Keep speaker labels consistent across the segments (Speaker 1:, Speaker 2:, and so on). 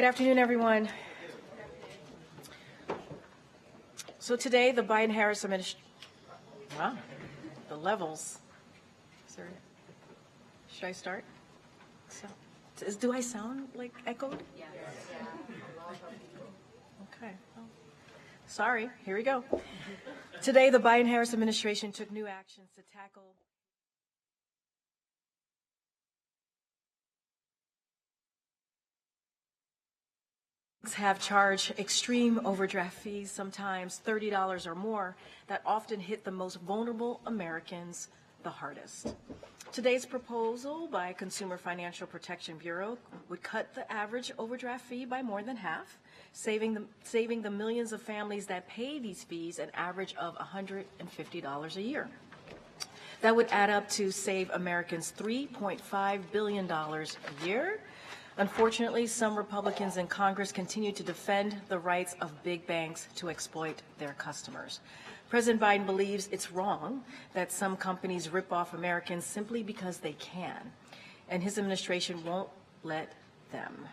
Speaker 1: Good afternoon, everyone. So today, the Biden-Harris administration, wow, the levels. Sorry. Should I start? So, do I sound like echoed? Yes. Okay. Well, sorry. Here we go. Today, the Biden-Harris administration took new actions to tackle have charged extreme overdraft fees, sometimes $30 or more, that often hit the most vulnerable Americans the hardest. Today's proposal by Consumer Financial Protection Bureau would cut the average overdraft fee by more than half, saving the millions of families that pay these fees an average of $150 a year. That would add up to save Americans $3.5 billion a year. Unfortunately, some Republicans in Congress continue to defend the rights of big banks to exploit their customers. President Biden believes it's wrong that some companies rip off Americans simply because they can, and his administration won't let them.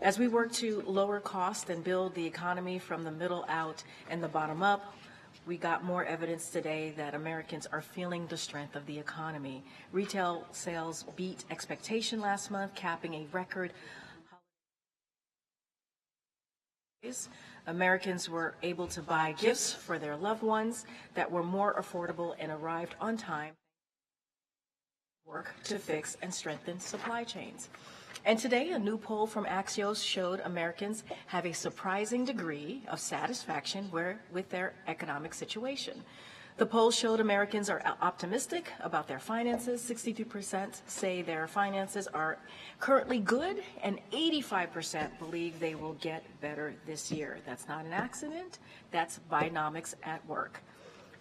Speaker 1: As we work to lower costs and build the economy from the middle out and the bottom up, we got more evidence today that Americans are feeling the strength of the economy. Retail sales beat expectation last month, capping a record. Americans were able to buy gifts for their loved ones that were more affordable and arrived on time. Work to fix and strengthen supply chains. And today, a new poll from Axios showed Americans have a surprising degree of satisfaction with their economic situation. The poll showed Americans are optimistic about their finances. 62% say their finances are currently good, and 85% believe they will get better this year. That's not an accident. That's Bidenomics at work.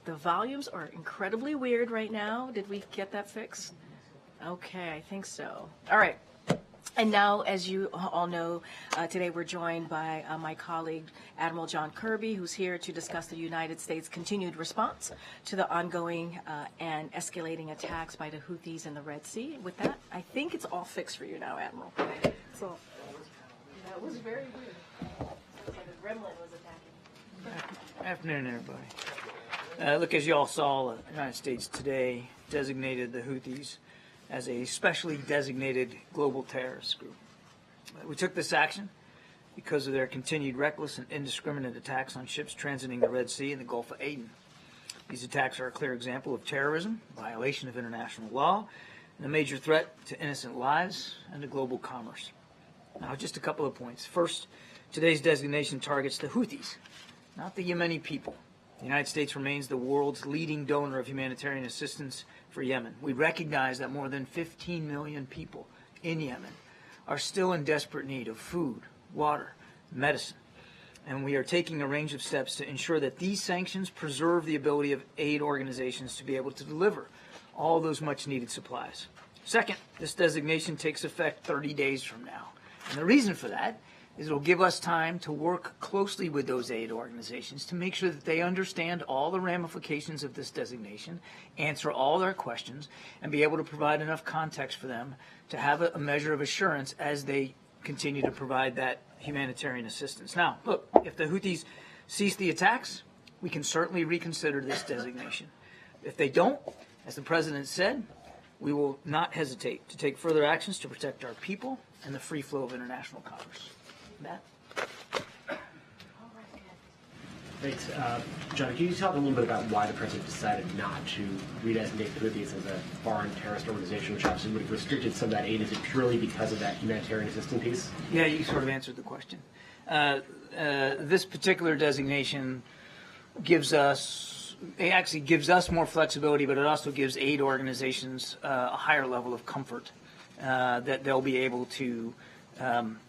Speaker 1: The volumes are incredibly weird right now. Did we get that fixed? Okay, I think so. All right. And now, as you all know, today we're joined by my colleague, Admiral John Kirby, who's here to discuss the United States' continued response to the ongoing and escalating attacks by the Houthis in the Red Sea. With that, I think it's all fixed for you now, Admiral. So that was very weird. It was like a gremlin was attacking.
Speaker 2: Afternoon, everybody. Look, as you all saw, the United States today designated the Houthis as a specially designated global terrorist group. We took this action because of their continued reckless and indiscriminate attacks on ships transiting the Red Sea and the Gulf of Aden. These attacks are a clear example of terrorism, violation of international law, and a major threat to innocent lives and to global commerce. Now, just a couple of points. First, today's designation targets the Houthis, not the Yemeni people. The United States remains the world's leading donor of humanitarian assistance for Yemen. We recognize that more than 15 million people in Yemen are still in desperate need of food, water, medicine. And we are taking a range of steps to ensure that these sanctions preserve the ability of aid organizations to be able to deliver all those much-needed supplies. Second, this designation takes effect 30 days from now. And the reason for that is it'll give us time to work closely with those aid organizations to make sure that they understand all the ramifications of this designation, answer all their questions, and be able to provide enough context for them to have a measure of assurance as they continue to provide that humanitarian assistance. Now, look, if the Houthis cease the attacks, we can certainly reconsider this designation. If they don't, as the President said, we will not hesitate to take further actions to protect our people and the free flow of international commerce. Matt?
Speaker 3: Thanks. John, can you talk a little bit about why the President decided not to redesignate the Houthis as a foreign terrorist organization, which obviously would have restricted some of that aid? Is it purely because of that humanitarian assistance piece?
Speaker 2: Yeah, you sort of answered the question. This particular designation actually gives us more flexibility, but it also gives aid organizations a higher level of comfort that they'll be able to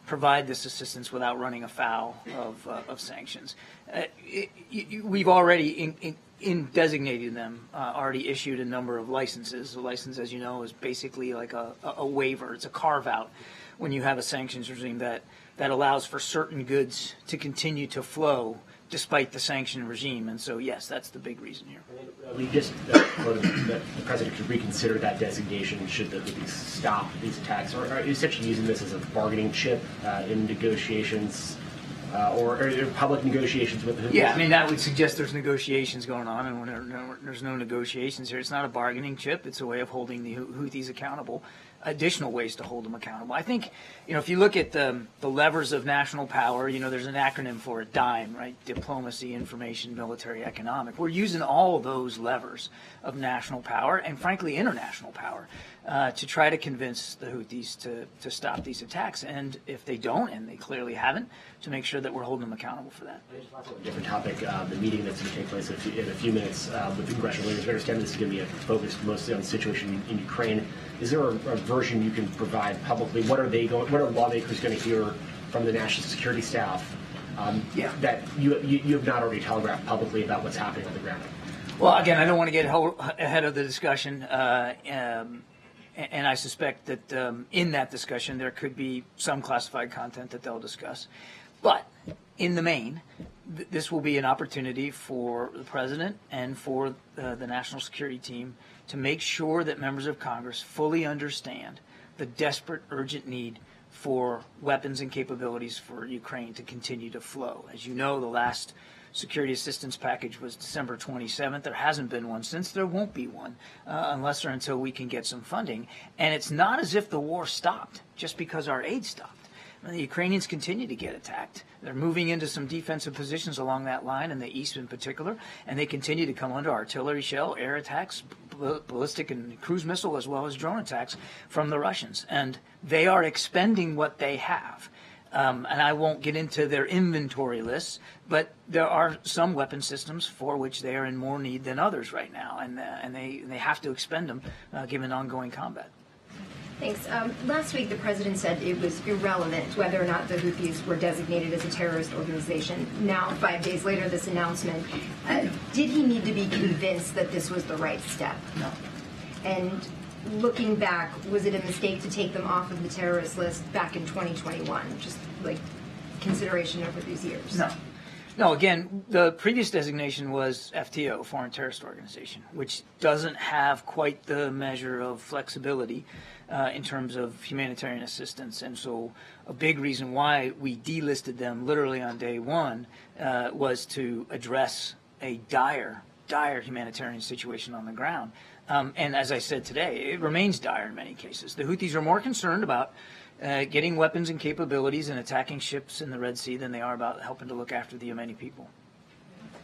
Speaker 2: provide this assistance without running afoul of sanctions. We've already, in designating them, already issued a number of licenses. A license, as you know, is basically like a waiver. It's a carve-out when you have a sanctions regime that allows for certain goods to continue to flow despite the sanction regime. And so, yes, that's the big reason here.
Speaker 3: We just quoted that the president could reconsider that designation should the Houthis stop these attacks. Or are you essentially using this as a bargaining chip in negotiations or public negotiations with the Houthis?
Speaker 2: Yeah, I mean, that would suggest there's negotiations going on, and when there's no negotiations here, it's not a bargaining chip. It's a way of holding the Houthis accountable, additional ways to hold them accountable. I think, if you look at the levers of national power, there's an acronym for it, DIME, right? Diplomacy, information, military, economic. We're using all those levers of national power and, frankly, international power to try to convince the Houthis to stop these attacks. And if they don't, and they clearly haven't, to make sure that we're holding them accountable for that.
Speaker 3: A different topic, the meeting that's going to take place in a few minutes with the congressional leaders. I understand this is going to be focused mostly on the situation in Ukraine. Is there a version you can provide publicly? What are lawmakers going to hear from the national security staff that you have not already telegraphed publicly about what's happening on the ground?
Speaker 2: Well, again, I don't want to get ahead of the discussion, and I suspect that in that discussion there could be some classified content that they'll discuss. But in the main, this will be an opportunity for the president and for the national security team to make sure that members of Congress fully understand the desperate, urgent need for weapons and capabilities for Ukraine to continue to flow. As you know, the last security assistance package was December 27th. There hasn't been one since. There won't be one unless or until we can get some funding. And it's not as if the war stopped just because our aid stopped. The Ukrainians continue to get attacked. They're moving into some defensive positions along that line, in the east in particular, and they continue to come under artillery shell, air attacks, ballistic and cruise missile, as well as drone attacks from the Russians. And they are expending what they have. And I won't get into their inventory lists, but there are some weapon systems for which they are in more need than others right now, and they have to expend them given ongoing combat.
Speaker 4: Thanks. Last week, the president said it was irrelevant whether or not the Houthis were designated as a terrorist organization. Now, 5 days later, this announcement, did he need to be convinced that this was the right step?
Speaker 2: No.
Speaker 4: And looking back, was it a mistake to take them off of the terrorist list back in 2021? Just like consideration over these years?
Speaker 2: No. No, again, the previous designation was FTO, Foreign Terrorist Organization, which doesn't have quite the measure of flexibility in terms of humanitarian assistance. And so a big reason why we delisted them literally on day one was to address a dire humanitarian situation on the ground. And as I said today, it remains dire in many cases. The Houthis are more concerned about getting weapons and capabilities and attacking ships in the Red Sea than they are about helping to look after the Yemeni people.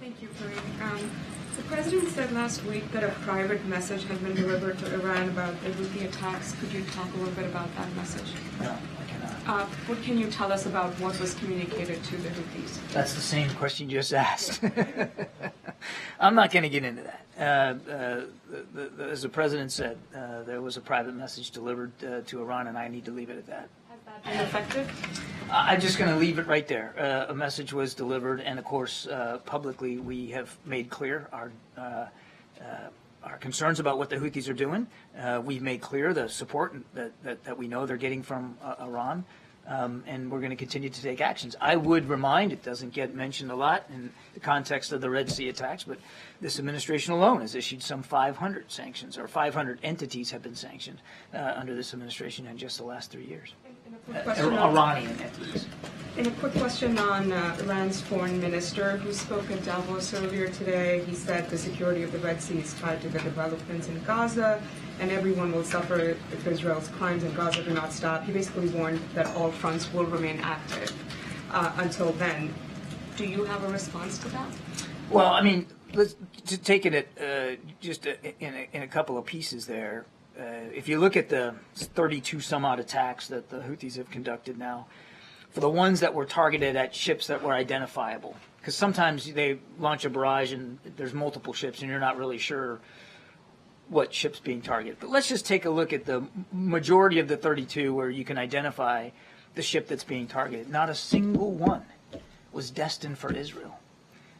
Speaker 5: Thank you, Karine. The president said last week that a private message has been delivered to Iran about the Houthi attacks. Could you talk a little bit about that message?
Speaker 2: No, I cannot.
Speaker 5: What can you tell us about what was communicated to the Houthis?
Speaker 2: That's the same question you just asked. I'm not going to get into that. As the president said, there was a private message delivered to Iran, and I need to leave it at that.
Speaker 5: Has that been effective?
Speaker 2: I'm just going to leave it right there. A message was delivered, and of course, publicly, we have made clear our concerns about what the Houthis are doing. We've made clear the support that we know they're getting from Iran. And we're going to continue to take actions. I would remind, it doesn't get mentioned a lot in the context of the Red Sea attacks, but this administration alone has issued some 500 sanctions, or 500 entities have been sanctioned under this administration in just the last 3 years. Iranian entities.
Speaker 5: And a quick question on Iran's foreign minister, who spoke at Davos earlier today. He said the security of the Red Sea is tied to the developments in Gaza, and everyone will suffer if Israel's crimes in Gaza do not stop. He basically warned that all fronts will remain active until then. Do you have a response to that?
Speaker 2: Well, I mean, let's just take it at just in a couple of pieces there. If you look at the 32 some odd attacks that the Houthis have conducted now, for the ones that were targeted at ships that were identifiable, because sometimes they launch a barrage and there's multiple ships and you're not really sure what ship's being targeted. But let's just take a look at the majority of the 32 where you can identify the ship that's being targeted. Not a single one was destined for Israel.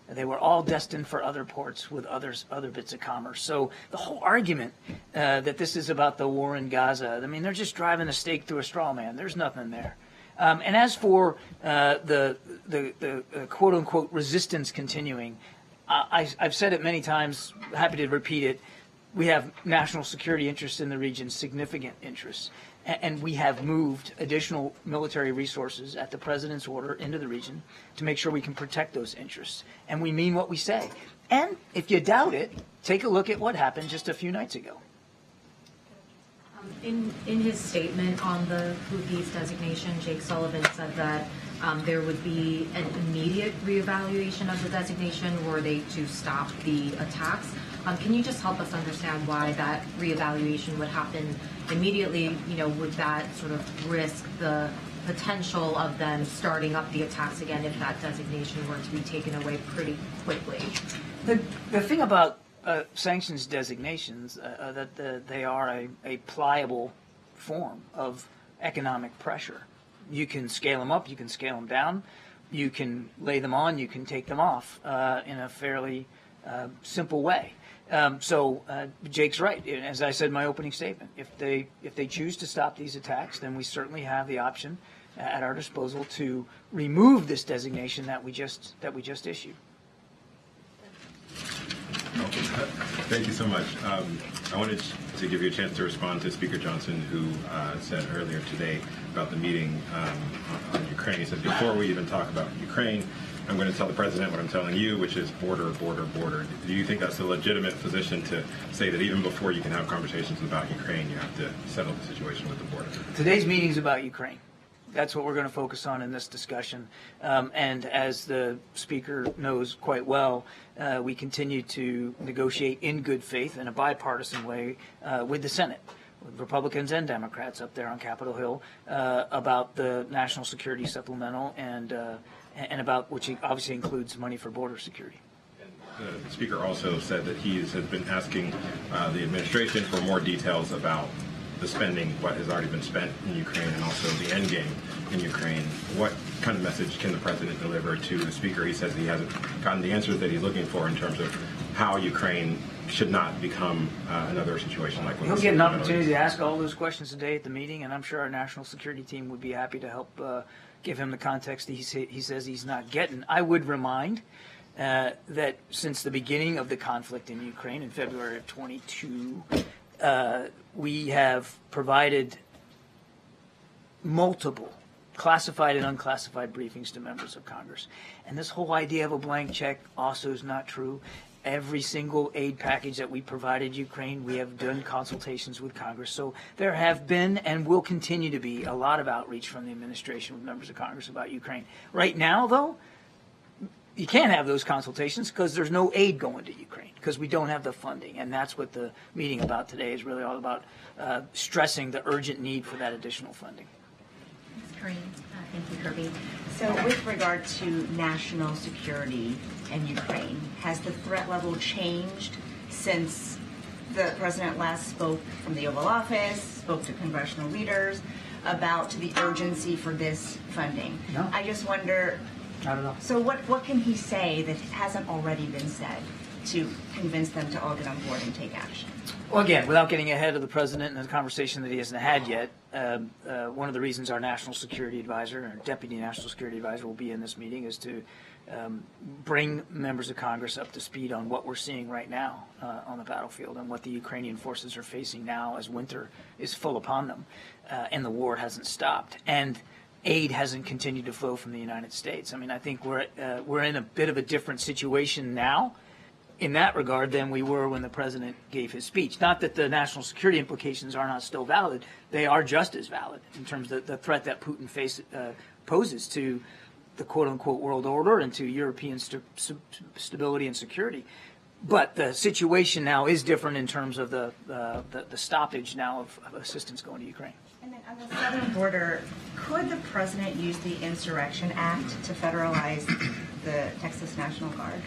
Speaker 2: They were all destined for other ports with other bits of commerce. So the whole argument that this is about the war in Gaza, I mean, they're just driving a stake through a straw man. There's nothing there. And as for the quote-unquote resistance continuing, I've said it many times, happy to repeat it, we have national security interests in the region, significant interests, and we have moved additional military resources at the President's order into the region to make sure we can protect those interests. And we mean what we say. And if you doubt it, take a look at what happened just a few nights ago.
Speaker 6: In his statement on the Houthis designation, Jake Sullivan said that there would be an immediate reevaluation of the designation were they to stop the attacks. Can you just help us understand why that reevaluation would happen immediately? You know, would that sort of risk the potential of them starting up the attacks again if that designation were to be taken away pretty quickly?
Speaker 2: The thing about sanctions designations, that they are a pliable form of economic pressure. You can scale them up, you can scale them down, you can lay them on, you can take them off in a fairly simple way. So Jake's right. As I said in my opening statement, if they choose to stop these attacks, then we certainly have the option at our disposal to remove this designation that we just issued.
Speaker 7: Okay. Thank you so much. I wanted to give you a chance to respond to Speaker Johnson, who said earlier today about the meeting on Ukraine. He said, before we even talk about Ukraine, I'm going to tell the president what I'm telling you, which is border, border, border. Do you think that's a legitimate position to say that even before you can have conversations about Ukraine, you have to settle the situation with the border?
Speaker 2: Today's meeting is about Ukraine. That's what we're going to focus on in this discussion. And as the Speaker knows quite well, we continue to negotiate in good faith in a bipartisan way with the Senate, with Republicans and Democrats up there on Capitol Hill, about the national security supplemental and about, which obviously includes money for border security.
Speaker 7: The Speaker also said that he has been asking the administration for more details about the spending, what has already been spent in Ukraine, and also the end game in Ukraine. What kind of message can the president deliver to the Speaker? He says he hasn't gotten the answers that he's looking for in terms of how Ukraine should not become another situation like what
Speaker 2: He'll get an opportunity to ask all those questions today at the meeting, and I'm sure our national security team would be happy to help give him the context he says he's not getting. I would remind that since the beginning of the conflict in Ukraine in February of 22, we have provided multiple classified and unclassified briefings to members of Congress. And this whole idea of a blank check also is not true. Every single aid package that we provided Ukraine, we have done consultations with Congress. So there have been and will continue to be a lot of outreach from the administration with members of Congress about Ukraine. Right now, though, you can't have those consultations because there's no aid going to Ukraine because we don't have the funding. And that's what the meeting about today is really all about, stressing the urgent need for that additional funding.
Speaker 8: Ms. Karine, thank you, Kirby. So with regard to national security in Ukraine, has the threat level changed since the president last spoke from the Oval Office, spoke to congressional leaders about the urgency for this funding?
Speaker 2: No.
Speaker 8: I just wonder,
Speaker 2: Not at all.
Speaker 8: so what can he say that hasn't already been said to convince them to all get on board and take action?
Speaker 2: Well, again, without getting ahead of the president and the conversation that he hasn't had yet, one of the reasons our national security advisor, or deputy national security advisor, will be in this meeting is to bring members of Congress up to speed on what we're seeing right now on the battlefield and what the Ukrainian forces are facing now as winter is full upon them and the war hasn't stopped. And aid hasn't continued to flow from the United States. I mean, I think we're in a bit of a different situation now in that regard than we were when the president gave his speech. Not that the national security implications are not still valid. They are just as valid in terms of the threat that Putin poses to the quote-unquote world order and to European stability and security. But the situation now is different in terms of the stoppage now of assistance going to Ukraine.
Speaker 8: And then on the southern border, could the president use the Insurrection Act to federalize the Texas National Guard?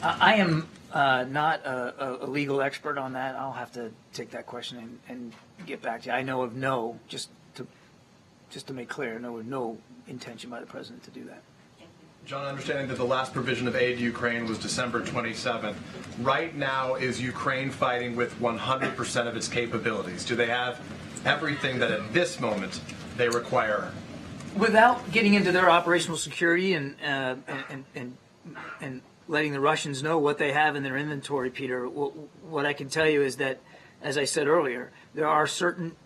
Speaker 2: I am not a legal expert on that. I'll have to take that question and get back to you. I know of no, just to make clear, no intention by the president to do that.
Speaker 9: John, understanding that the last provision of aid to Ukraine was December 27th, right now is Ukraine fighting with 100% of its capabilities? Do they have everything that at this moment they require
Speaker 2: without getting into their operational security and letting the Russians know what they have in their inventory, Peter, what I can tell you is that, as I said earlier, there are certain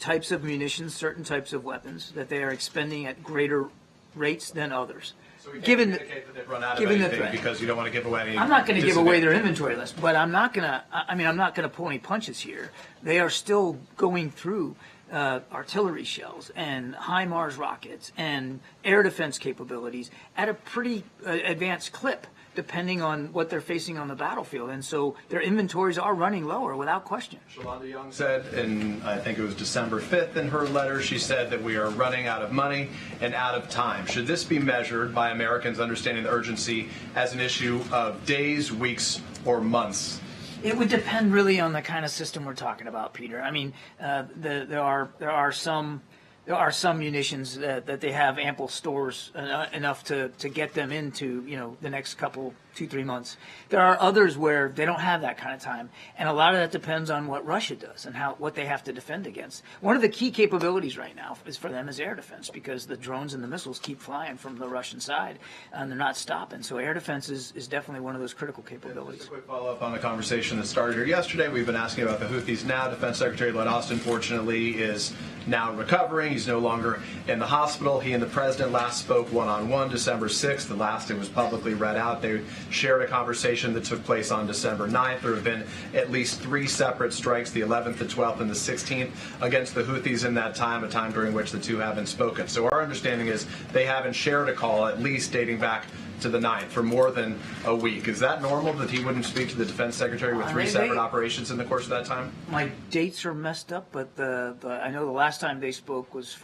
Speaker 2: types of munitions, certain types of weapons that they are expending at greater rates than others.
Speaker 9: So we can't communicate that they've run out of anything because you don't want to give away any.
Speaker 2: I'm not going to give away their inventory list, but I'm not going to. I'm not going to pull any punches here. They are still going through artillery shells and HIMARS rockets and air defense capabilities at a pretty advanced clip, depending on what they're facing on the battlefield. And so their inventories are running lower without question.
Speaker 9: Shalonda Young said, and I think it was December 5th in her letter, she said that we are running out of money and out of time. Should this be measured by Americans understanding the urgency as an issue of days, weeks, or months?
Speaker 2: It would depend really on the kind of system we're talking about, Peter. I mean, there are some munitions that they have ample stores enough to get them into the next couple 2-3 months. There are others where they don't have that kind of time, and a lot of that depends on what Russia does and what they have to defend against. One of the key capabilities right now for them is air defense, because the drones and the missiles keep flying from the Russian side and they're not stopping. So air defense is definitely one of those critical capabilities.
Speaker 9: Just a quick follow-up on the conversation that started here yesterday. We've been asking about the Houthis now. Defense Secretary Lloyd Austin, fortunately, is now recovering. He's no longer in the hospital. He and the president last spoke one-on-one December 6th. The last it was publicly read out. They shared a conversation that took place on December 9th. There have been at least 3 separate strikes, the 11th, the 12th, and the 16th, against the Houthis in that time, a time during which the two haven't spoken. So our understanding is they haven't shared a call, at least dating back to the 9th, for more than a week. Is that normal that he wouldn't speak to the defense secretary with 3 separate operations in the course of that time?
Speaker 2: My dates are messed up, but I know the last time they spoke was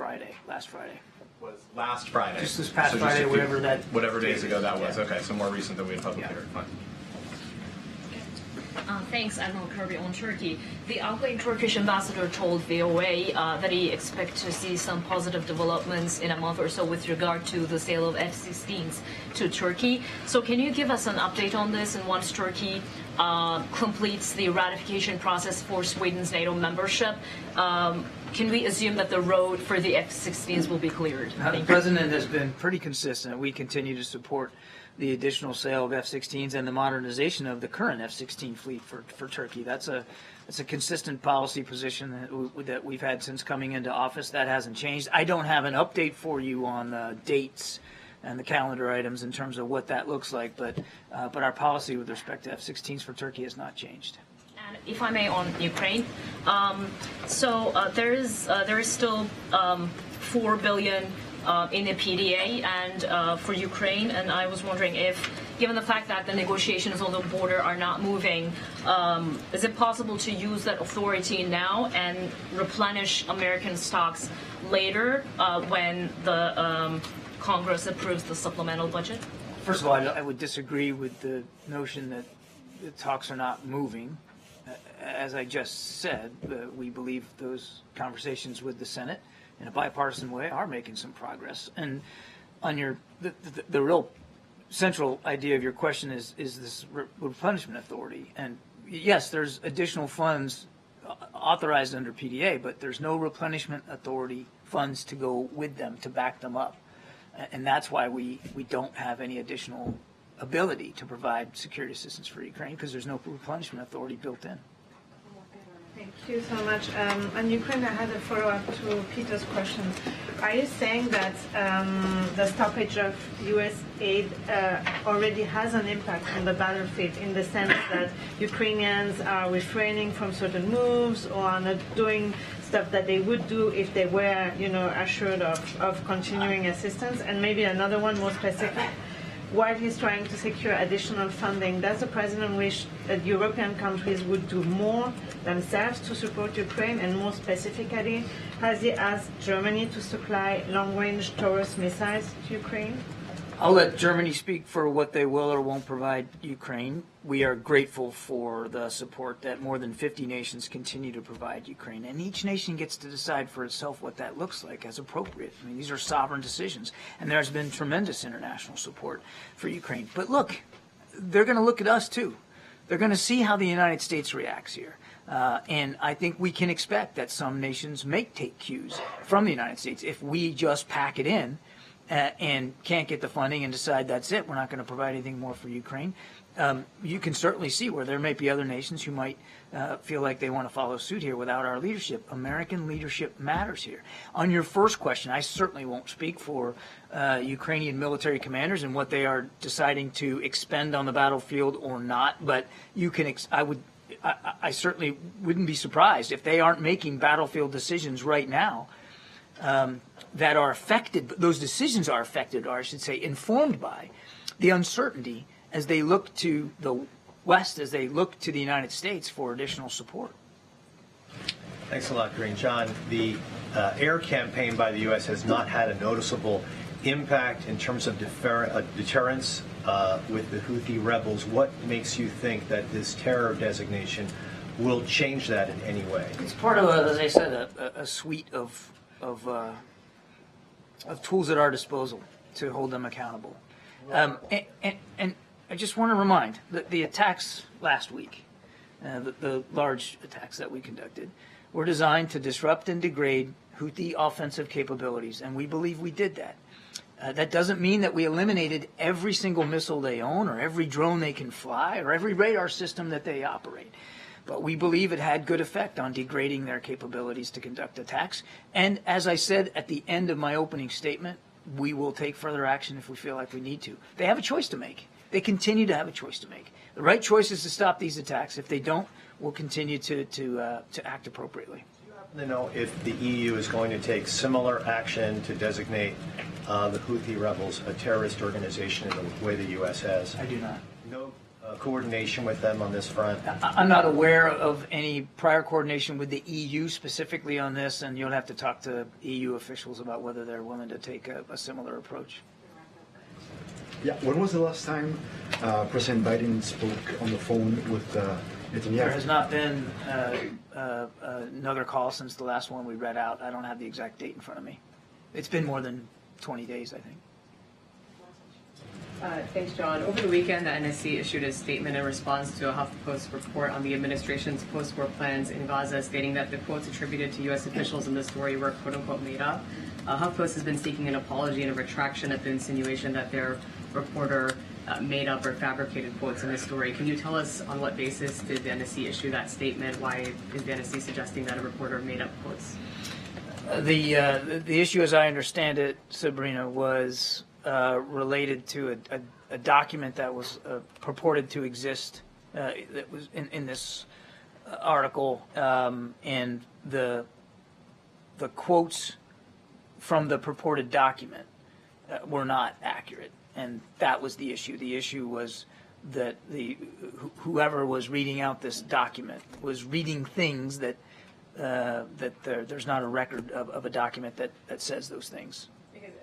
Speaker 2: last Friday.
Speaker 9: Was last Friday.
Speaker 2: Just this past Friday, whatever
Speaker 9: days ago that was. Okay, so more recent than we had publicly heard. Fine.
Speaker 10: Thanks, Admiral Kirby. On Turkey, the outgoing Turkish ambassador told VOA that he expects to see some positive developments in a month or so with regard to the sale of F-16s to Turkey. So can you give us an update on this? And once Turkey completes the ratification process for Sweden's NATO membership, can we assume that the road for the F-16s will be cleared?
Speaker 2: The President has been pretty consistent. We continue to support the additional sale of F-16s and the modernization of the current F-16 fleet for Turkey. That's a consistent policy position that we've had since coming into office. That hasn't changed. I don't have an update for you on the dates and the calendar items in terms of what that looks like, but our policy with respect to F-16s for Turkey has not changed.
Speaker 10: And if I may, on Ukraine, there is still $4 billion in the PDA and for Ukraine, and I was wondering if, given the fact that the negotiations on the border are not moving, is it possible to use that authority now and replenish American stocks later when the Congress approves the supplemental budget?
Speaker 2: First of all, I would disagree with the notion that the talks are not moving. As I just said, we believe those conversations with the Senate in a bipartisan way are making some progress. And on the real central idea of your question is this replenishment authority. And yes, there's additional funds authorized under PDA, but there's no replenishment authority funds to go with them to back them up. And that's why we don't have any additional ability to provide security assistance for Ukraine, because there's no replenishment authority built in.
Speaker 11: Thank you so much. On Ukraine, I had a follow-up to Peter's question. Are you saying that the stoppage of U.S. aid already has an impact on the battlefield, in the sense that Ukrainians are refraining from certain moves or are not doing stuff that they would do if they were, assured of continuing assistance? And maybe another one more specific. While he's trying to secure additional funding, does the president wish that European countries would do more themselves to support Ukraine? And more specifically, has he asked Germany to supply long-range Taurus missiles to Ukraine?
Speaker 2: I'll let Germany speak for what they will or won't provide Ukraine. We are grateful for the support that more than 50 nations continue to provide Ukraine. And each nation gets to decide for itself what that looks like as appropriate. I mean, these are sovereign decisions. And there's been tremendous international support for Ukraine. But look, they're going to look at us too. They're going to see how the United States reacts here. And I think we can expect that some nations may take cues from the United States. If we just pack it in and can't get the funding and decide that's it, we're not going to provide anything more for Ukraine, you can certainly see where there may be other nations who might feel like they want to follow suit here without our leadership. American leadership matters here. On your first question, I certainly won't speak for Ukrainian military commanders and what they are deciding to expend on the battlefield or not, but you can. I certainly wouldn't be surprised if they aren't making battlefield decisions right now that are affected. Those decisions are affected, or I should say, informed by the uncertainty as they look to the West, as they look to the United States for additional support.
Speaker 12: Thanks a lot, Karine. John, the air campaign by the U.S. has not had a noticeable impact in terms of deterrence with the Houthi rebels. What makes you think that this terror designation will change that in any way?
Speaker 2: It's part of, as I said, a suite of tools at our disposal to hold them accountable. And I just want to remind that the attacks last week, the large attacks that we conducted, were designed to disrupt and degrade Houthi offensive capabilities, and we believe we did that. That doesn't mean that we eliminated every single missile they own or every drone they can fly or every radar system that they operate. But we believe it had good effect on degrading their capabilities to conduct attacks. And as I said at the end of my opening statement, we will take further action if we feel like we need to. They have a choice to make. They continue to have a choice to make. The right choice is to stop these attacks. If they don't, we'll continue to act appropriately.
Speaker 12: Do you happen to know if the EU is going to take similar action to designate the Houthi rebels a terrorist organization in the way the U.S. has?
Speaker 2: I do not.
Speaker 12: No coordination with them on this front?
Speaker 2: I'm not aware of any prior coordination with the EU specifically on this, and you'll have to talk to EU officials about whether they're willing to take a similar approach.
Speaker 13: Yeah, when was the last time President Biden spoke on the phone with Netanyahu?
Speaker 2: There has not been another call since the last one we read out. I don't have the exact date in front of me. It's been more than 20 days, I think.
Speaker 14: Thanks, John. Over the weekend, the NSC issued a statement in response to a HuffPost report on the administration's post-war plans in Gaza, stating that the quotes attributed to U.S. officials in the story were quote-unquote made up. HuffPost has been seeking an apology and a retraction at the insinuation that their reporter made up or fabricated quotes in this story. Can you tell us on what basis did the NSC issue that statement? Why is the NSC suggesting that a reporter made up quotes?
Speaker 2: The issue, as I understand it, Sabrina, was related to a document that was purported to exist that was in this article, and the quotes from the purported document were not accurate, and that was the issue. The issue was that whoever was reading out this document was reading things that there's not a record of a document that says those things.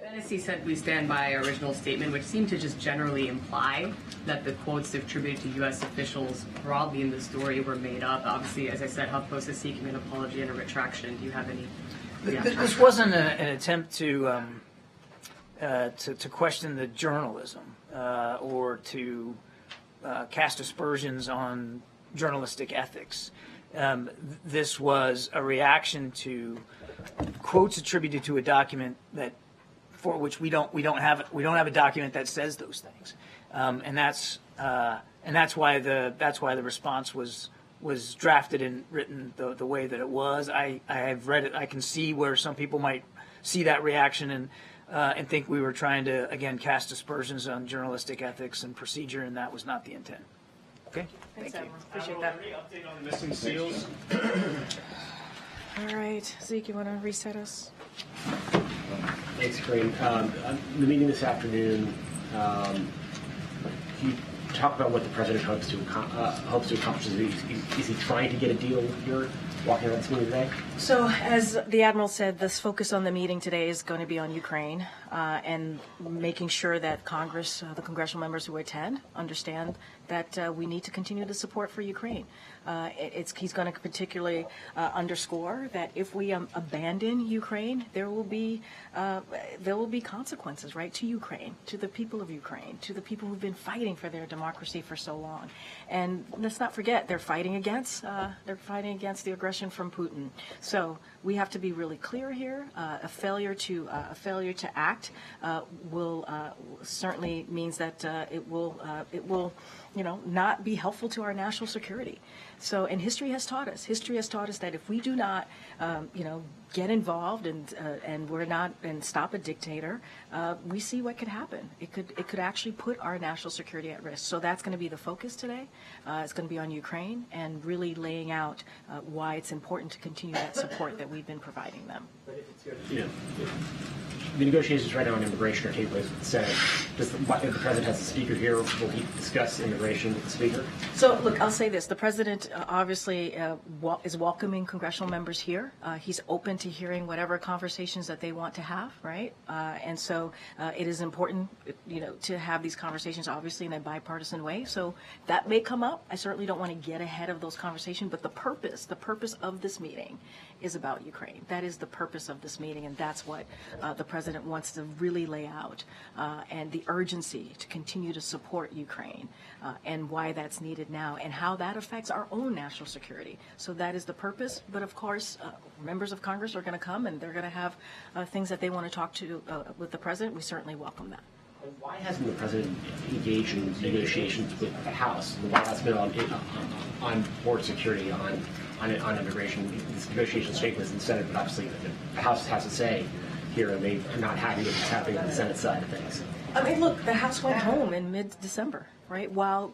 Speaker 14: NSC said we stand by our original statement, which seemed to just generally imply that the quotes attributed to U.S. officials broadly in the story were made up. Obviously, as I said, HuffPost is seeking an apology and a retraction. Do you have any?
Speaker 2: This wasn't an attempt to question the journalism or to cast aspersions on journalistic ethics. This was a reaction to quotes attributed to a document that, for which we don't have a document that says those things, and that's why the response was drafted and written the way that it was. I have read it. I can see where some people might see that reaction and think we were trying to again cast aspersions on journalistic ethics and procedure, and that was not the intent. Okay.
Speaker 1: Thanks, Admiral. Appreciate that.
Speaker 3: Update on missing SEALs.
Speaker 1: All right, Zeke, you want to reset us?
Speaker 3: Thanks, Karine. The meeting this afternoon, can you talk about what the president hopes to accomplish? Is he trying to get a deal here, walking around this meeting today?
Speaker 1: So, as the Admiral said, this focus on the meeting today is going to be on Ukraine. and making sure that Congress, the congressional members who attend, understand that we need to continue the support for Ukraine. He's going to particularly underscore that if we abandon Ukraine, there will be consequences, right, to Ukraine, to the people of Ukraine, to the people who've been fighting for their democracy for so long. And let's not forget, they're fighting against the aggression from Putin. So we have to be really clear here. A failure to act will certainly means that it will not be helpful to our national security. So, and history has taught us that if we do not, get involved and stop a dictator, we see what could happen. It could actually put our national security at risk. So that's going to be the focus today. It's going to be on Ukraine and really laying out why it's important to continue that support that we've been providing them.
Speaker 3: But if it's the negotiations right now on immigration are taking place with the Senate. If the president has a speaker here, will he discuss immigration with the speaker?
Speaker 1: So, look, I'll say this. The president obviously is welcoming congressional members here. He's open to hearing whatever conversations that they want to have, right? And so it is important, to have these conversations, obviously, in a bipartisan way. So that may come up. I certainly don't want to get ahead of those conversations, but the purpose of this meeting is about Ukraine. That is the purpose of this meeting, and that's what the president wants to really lay out, and the urgency to continue to support Ukraine, and why that's needed now, and how that affects our own national security. So that is the purpose. But of course, members of Congress are going to come, and they're going to have things that they want to talk to with the president. We certainly welcome that.
Speaker 3: And why hasn't the president engaged in negotiations with the House? The White House has been on border security, on immigration. These negotiations take place in the Senate, but obviously the House has to say here, and they are not happy with what's happening on the Senate side of things.
Speaker 1: I mean, look, the House went home in mid-December, right? While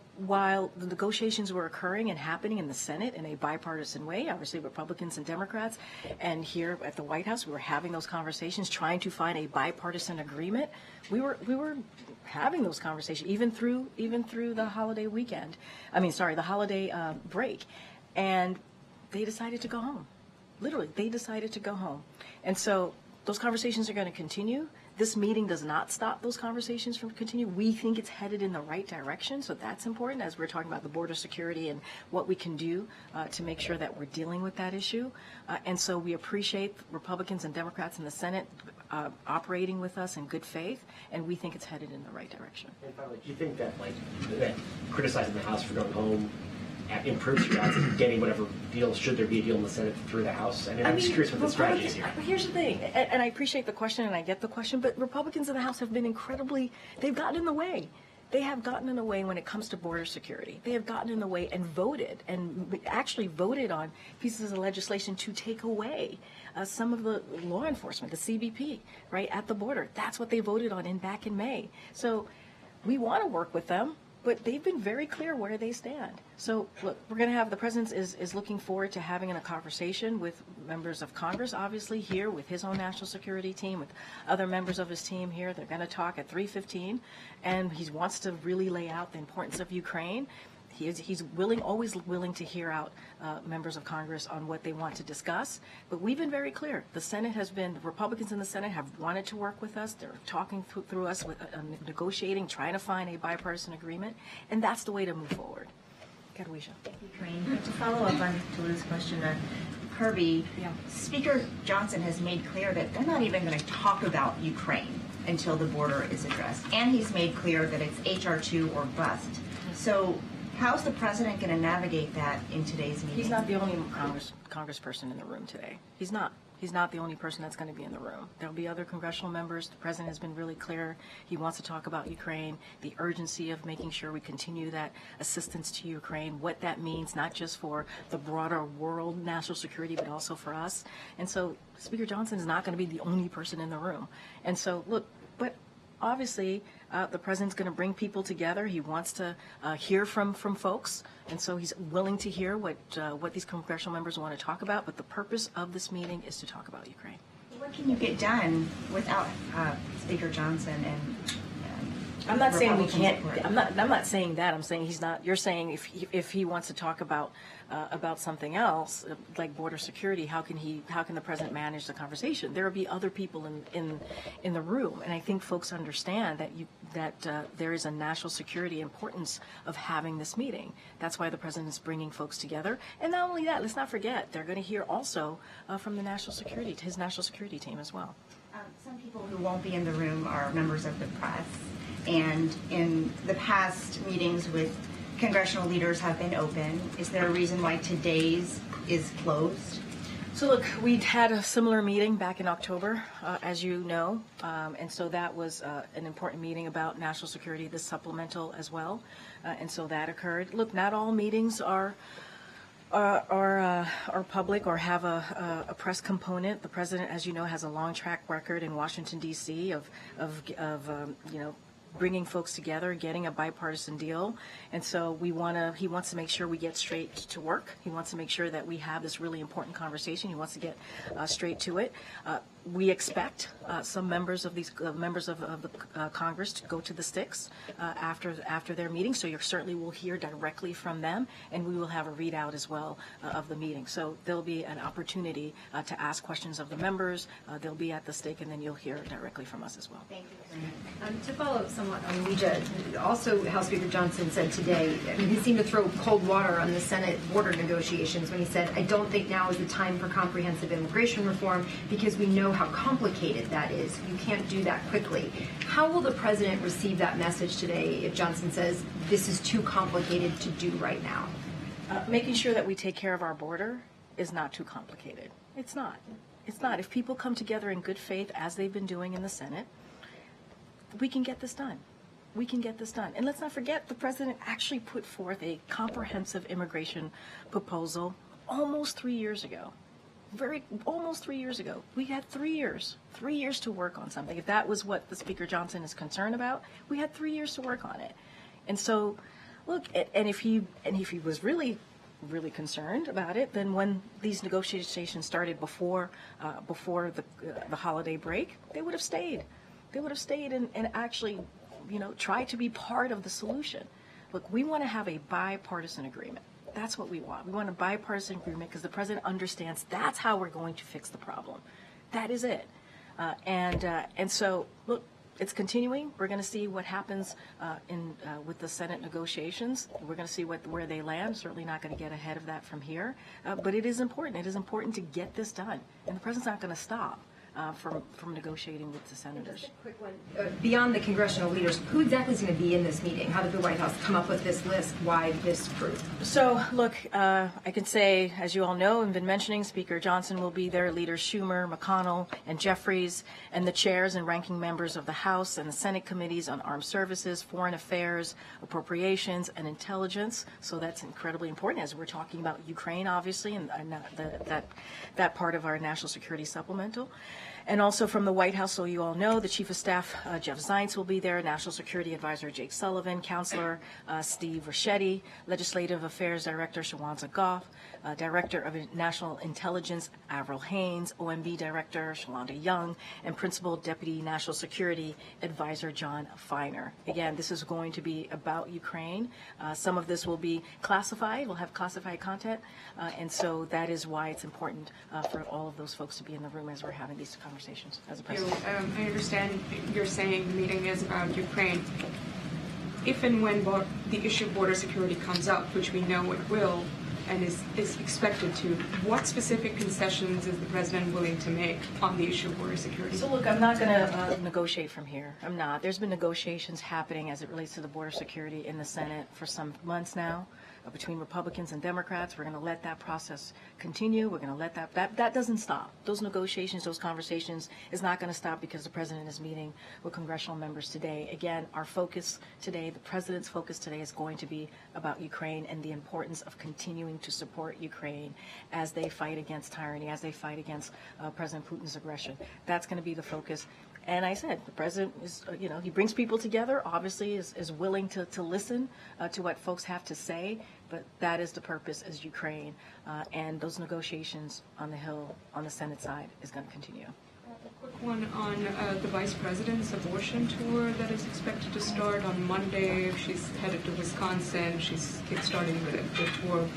Speaker 1: the negotiations were occurring and happening in the Senate in a bipartisan way, obviously Republicans and Democrats, and here at the White House, we were having those conversations, trying to find a bipartisan agreement. We were having those conversations even through the holiday weekend. The holiday break, and they decided to go home. Literally, they decided to go home, and so those conversations are going to continue. This meeting does not stop those conversations from continue. We think it's headed in the right direction, so that's important as we're talking about the border security and what we can do to make sure that we're dealing with that issue. And so we appreciate Republicans and Democrats in the Senate operating with us in good faith, and we think it's headed in the right direction.
Speaker 3: And finally, do you think that that criticizing the House for going home improves your odds of getting whatever deal, should there be a deal in the Senate through the House? I'm just curious what the strategy is here.
Speaker 1: Here's the thing, and I appreciate the question, and I get the question, but Republicans in the House have been they've gotten in the way. They have gotten in the way when it comes to border security. They have gotten in the way and actually voted on pieces of legislation to take away some of the law enforcement, the CBP, right, at the border. That's what they voted on back in May. So we want to work with them, but they've been very clear where they stand. So, look, we're going to have, the president is looking forward to having a conversation with members of Congress, obviously, here with his own national security team, with other members of his team here. They're going to talk at 3:15, and he wants to really lay out the importance of Ukraine. He's always willing to hear out members of Congress on what they want to discuss. But we've been very clear. The Republicans in the Senate have wanted to work with us. They're talking through us, negotiating, trying to find a bipartisan agreement. And that's the way to move forward. Karine.
Speaker 8: Thank you, Karine. To follow up on Tulu's question, Kirby, Speaker Johnson has made clear that they're not even going to talk about Ukraine until the border is addressed. And he's made clear that it's HR 2 or bust. So how's the president going to navigate that in today's meeting?
Speaker 1: He's not the only congressperson in the room today. He's not. He's not the only person that's going to be in the room. There'll be other congressional members. The president has been really clear. He wants to talk about Ukraine, the urgency of making sure we continue that assistance to Ukraine, what that means, not just for the broader world national security, but also for us. And so Speaker Johnson is not going to be the only person in the room. And so, look, but obviously, the president's going to bring people together. He wants to hear from folks, and so he's willing to hear what these congressional members want to talk about. But the purpose of this meeting is to talk about Ukraine.
Speaker 8: What can you get done without Speaker Johnson and
Speaker 1: I'm not saying we
Speaker 6: Republican
Speaker 1: can't.
Speaker 6: support.
Speaker 1: I'm not saying that. I'm saying he's not. You're saying if he wants to talk about something else like border security, how can the president manage the conversation? There will be other people in the room, and I think folks understand that there is a national security importance of having this meeting. That's why the president is bringing folks together, and not only that, let's not forget they're going to hear also from his national security team as well.
Speaker 8: Some people who won't be in the room are members of the press, and in the past meetings with congressional leaders have been open. Is there a reason why today's is closed?
Speaker 1: So look, we had a similar meeting back in October, as you know, and so that was an important meeting about national security, the supplemental as well, and so that occurred. Look, not all meetings are public or have a press component. The president, as you know, has a long track record in Washington D.C. of bringing folks together, getting a bipartisan deal, and so he wants to make sure we get straight to work. He wants to make sure that we have this really important conversation. He wants to get straight to it. We expect some members of the Congress to go to the sticks after their meeting, so you certainly will hear directly from them, and we will have a readout as well of the meeting. So there'll be an opportunity to ask questions of the members. They'll be at the stake, and then you'll hear directly from us as well.
Speaker 4: Thank you. To follow up somewhat on Ouija, also House Speaker Johnson said today, he seemed to throw cold water on the Senate border negotiations when he said, I don't think now is the time for comprehensive immigration reform because we know how complicated that is. You can't do that quickly. How will the president receive that message today if Johnson says this is too complicated to do right now?
Speaker 1: Making sure that we take care of our border is not too complicated. It's not. It's not. If people come together in good faith, as they've been doing in the Senate, we can get this done. We can get this done. And let's not forget, the president actually put forth a comprehensive immigration proposal almost 3 years ago. Almost 3 years ago. We had 3 years to work on something. If that was what the Speaker Johnson is concerned about, we had 3 years to work on it. And so, look, and if he was really concerned about it, then when these negotiations started before the holiday break, they would have stayed. They would have stayed and actually, try to be part of the solution. Look, we want to have a bipartisan agreement. That's what we want. We want a bipartisan agreement because the president understands that's how we're going to fix the problem. That is it. And so, look, it's continuing. We're going to see what happens with the Senate negotiations. We're going to see where they land. Certainly not going to get ahead of that from here. But it is important. It is important to get this done. And the president's not going to stop from negotiating with the senators.
Speaker 4: Just a quick one. Beyond the congressional leaders, who exactly is going to be in this meeting? How did the White House come up with this list? Why this group?
Speaker 1: So, look, I can say, as you all know and been mentioning, Speaker Johnson will be there, Leaders Schumer, McConnell, and Jeffries, and the chairs and ranking members of the House and the Senate committees on armed services, foreign affairs, appropriations, and intelligence. So that's incredibly important as we're talking about Ukraine, obviously, and that part of our national security supplemental. And also from the White House, so you all know, the Chief of Staff, Jeff Zients, will be there, National Security Advisor Jake Sullivan, Counselor Steve Ricchetti, Legislative Affairs Director Shawanza Goff, Director of National Intelligence Avril Haines, OMB Director Shalonda Young, and Principal Deputy National Security Advisor John Feiner. Again, this is going to be about Ukraine. Some of this will be classified, will have classified content, and so that is why it's important for all of those folks to be in the room as we're having these conversations as a president.
Speaker 5: I understand you're saying the meeting is about Ukraine. If and when the issue of border security comes up, which we know it will, and is expected to, what specific concessions is the president willing to make on the issue of border security?
Speaker 1: So look, I'm not going to negotiate from here. I'm not. There's been negotiations happening as it relates to the border security in the Senate for some months now between Republicans and Democrats. We're going to let that process continue. We're going to let that doesn't stop. Those negotiations, those conversations is not going to stop because the president is meeting with congressional members today. Again, our focus today, the president's focus today is going to be about Ukraine and the importance of continuing to support Ukraine as they fight against tyranny, as they fight against President Putin's aggression. That's going to be the focus. And I said, the president is, he brings people together, obviously is willing to listen to what folks have to say, but that is the purpose is Ukraine. And those negotiations on the Hill, on the Senate side, is going to continue.
Speaker 5: Quick one on the Vice President's abortion tour that is expected to start on Monday. She's headed to Wisconsin. She's kickstarting the tour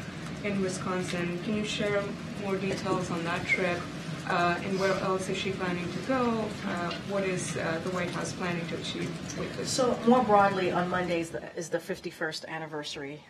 Speaker 5: in Wisconsin. Can you share more details on that trip? And where else is she planning to go? What is the White House planning to achieve with this?
Speaker 1: So more broadly, on Monday is the 51st anniversary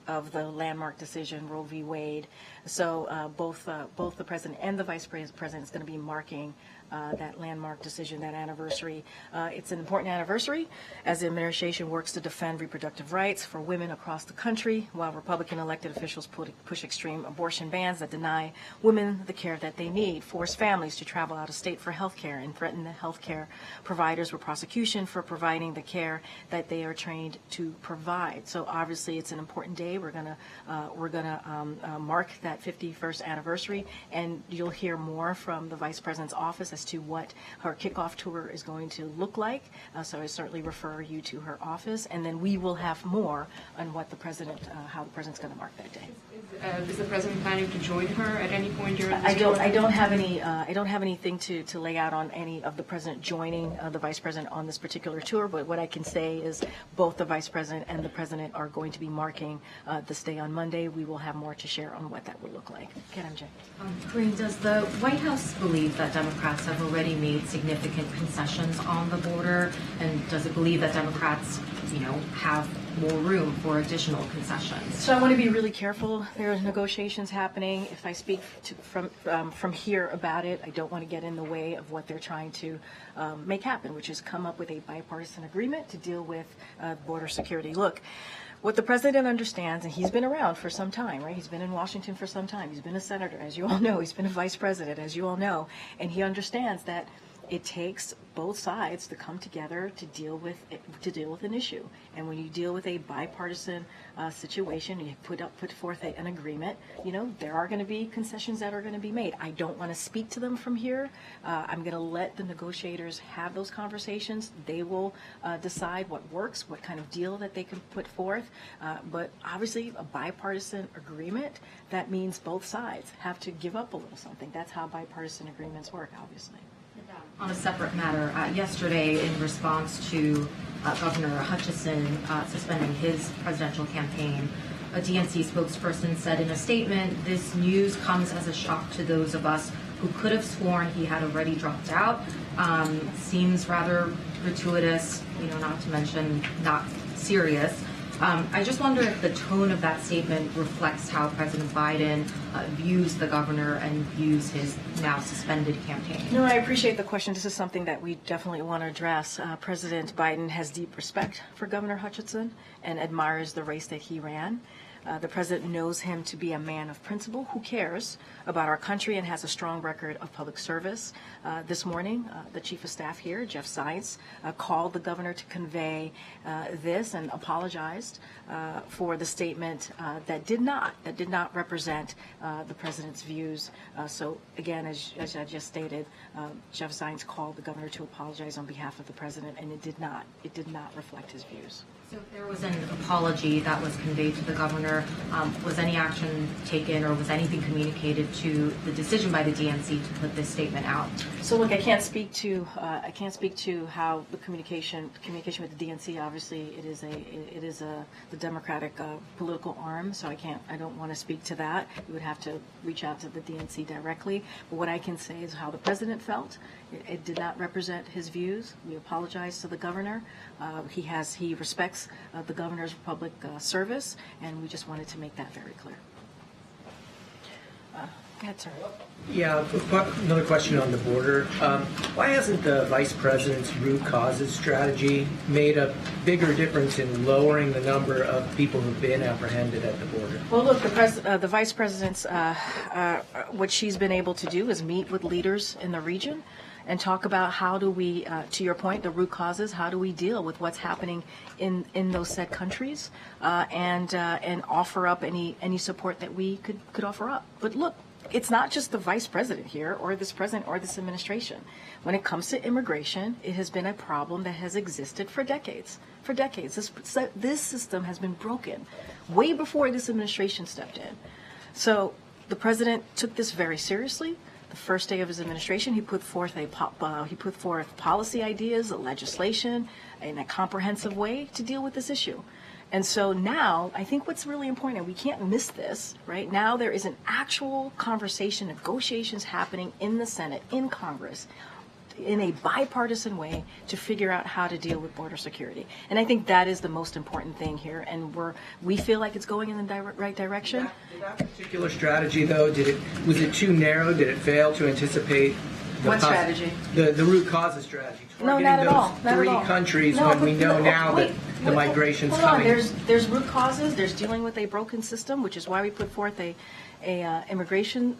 Speaker 1: of the landmark decision, Roe v. Wade. So both the president and the vice president is going to be marking that landmark decision, that anniversary. It's an important anniversary as the administration works to defend reproductive rights for women across the country, while Republican elected officials push extreme abortion bans that deny women the care that they need, force families to travel out of state for health care, and threaten the health care providers with prosecution for providing the care that they are trained to provide. So obviously it's an important day. We're gonna mark that 51st anniversary, and you'll hear more from the Vice President's office as to what her kickoff tour is going to look like. So I certainly refer you to her office, and then we will have more on what the president, how the president's going to mark that day.
Speaker 5: Is the president planning to join her at any point during this
Speaker 1: I
Speaker 5: tour?
Speaker 1: don't have anything to lay out on any of the president joining the vice president on this particular tour. But what I can say is both the vice president and the president are going to be marking this day on Monday. We will have more to share on what that would look like. MJ.
Speaker 6: Karine, does the White House believe that Democrats have already made significant concessions on the border, and does it believe that Democrats, have more room for additional concessions?
Speaker 1: So I want to be really careful. There are negotiations happening. If I speak from here about it, I don't want to get in the way of what they're trying to make happen, which is come up with a bipartisan agreement to deal with border security. Look, what the president understands, and he's been around for some time, right? He's been in Washington for some time. He's been a senator, as you all know. He's been a vice president, as you all know. And he understands that it takes both sides to come together to deal with an issue. And when you deal with a bipartisan situation, you put forth an agreement. There are going to be concessions that are going to be made. I don't want to speak to them from here. I'm going to let the negotiators have those conversations. They will decide what works, what kind of deal that they can put forth. But obviously, a bipartisan agreement, that means both sides have to give up a little something. That's how bipartisan agreements work, obviously.
Speaker 6: On a separate matter, yesterday in response to Governor Hutchinson suspending his presidential campaign, a DNC spokesperson said in a statement, "This news comes as a shock to those of us who could have sworn he had already dropped out." Seems rather gratuitous, not to mention not serious. I just wonder if the tone of that statement reflects how President Biden views the governor and views his now suspended campaign.
Speaker 1: No, I appreciate the question. This is something that we definitely want to address. President Biden has deep respect for Governor Hutchinson and admires the race that he ran. The president knows him to be a man of principle who cares about our country and has a strong record of public service. This morning, the chief of staff here, Jeff Zients, called the governor to convey this and apologized for the statement that did not represent the president's views. So again, as I just stated, Jeff Zients called the governor to apologize on behalf of the president, and it did not reflect his views.
Speaker 6: So if there was an apology that was conveyed to the governor, was any action taken or was anything communicated to the decision by the DNC to put this statement out?
Speaker 1: So look, I can't speak to how the communication with the DNC. Obviously, it is the Democratic political arm. So I don't want to speak to that. You would have to reach out to the DNC directly. But what I can say is how the president felt. It did not represent his views. We apologize to the governor. He respects the governor's public service, and we just wanted to make that very clear. Go ahead, sir.
Speaker 15: Yeah, another question on the border. Why hasn't the vice president's root causes strategy made a bigger difference in lowering the number of people who've been apprehended at the border?
Speaker 1: Well, look, the vice president's what she's been able to do is meet with leaders in the region and talk about how do we, to your point, the root causes, how do we deal with what's happening in those said countries, and offer up any support that we could offer up. But look, it's not just the vice president here or this president or this administration. When it comes to immigration, it has been a problem that has existed for decades. For decades, this system has been broken way before this administration stepped in. So the president took this very seriously. the first day of his administration, he put forth policy ideas, legislation, in a comprehensive way to deal with this issue. And so now, I think what's really important, and we can't miss this, right? Now there is an actual conversation, negotiations happening in the Senate, in Congress, in a bipartisan way to figure out how to deal with border security. And I think that is the most important thing here. And we feel like it's going in the right direction.
Speaker 15: Did that particular strategy, though, was it too narrow? Did it fail to anticipate
Speaker 1: what strategy?
Speaker 15: The root causes strategy.
Speaker 1: No, not at all.
Speaker 15: Not three countries when we know now that the migration's coming.
Speaker 1: There's root causes. There's dealing with a broken system, which is why we put forth a immigration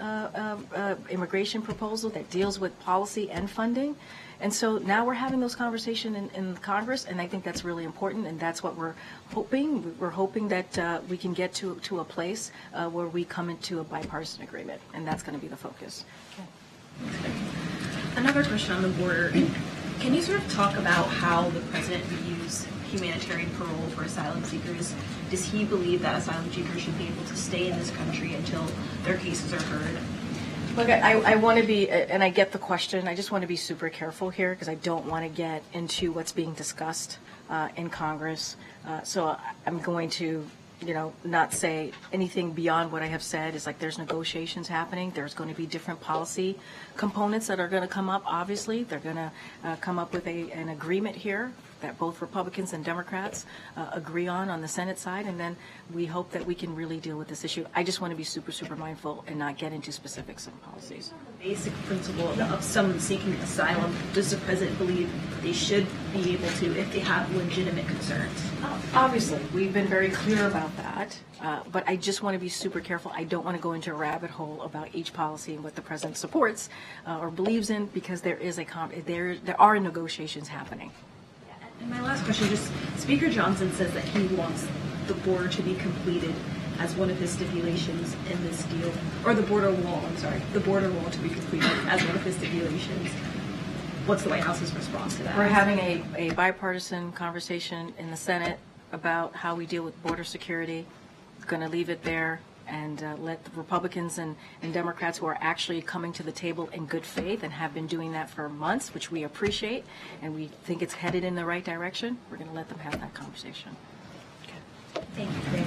Speaker 1: proposal that deals with policy and funding. And so now we're having those conversations in Congress, and I think that's really important, and that's what we're hoping. We're hoping that we can get to a place where we come into a bipartisan agreement, and that's going to be the focus. Okay.
Speaker 16: Another question on the border. Can you sort of talk about how the president views humanitarian parole for asylum seekers? Does he believe that asylum seekers should be able to stay in this country until their cases are heard?
Speaker 1: Look, I want to be, and I get the question, I just want to be super careful here because I don't want to get into what's being discussed in Congress. So I'm going to not say anything beyond what I have said. Is like there's negotiations happening. There's going to be different policy components that are going to come up. Obviously, they're going to come up with an agreement here that both Republicans and Democrats agree on the Senate side, and then we hope that we can really deal with this issue. I just want to be super, super mindful and not get into specifics of policies.
Speaker 16: The basic principle of someone seeking asylum, does the president believe they should be able to if they have legitimate concerns?
Speaker 1: Obviously, we've been very clear about that, but I just want to be super careful. I don't want to go into a rabbit hole about each policy and what the president supports or believes in, because there are negotiations happening.
Speaker 16: And my last question, just Speaker Johnson says that he wants the border to be completed as one of his stipulations in this deal, or the border wall to be completed as one of his stipulations. What's the White House's response to that?
Speaker 1: We're having a bipartisan conversation in the Senate about how we deal with border security. Going to leave it there and let the Republicans and Democrats who are actually coming to the table in good faith and have been doing that for months, which we appreciate, and we think it's headed in the right direction. We're going to let them have that conversation.
Speaker 4: Thank you, Karine.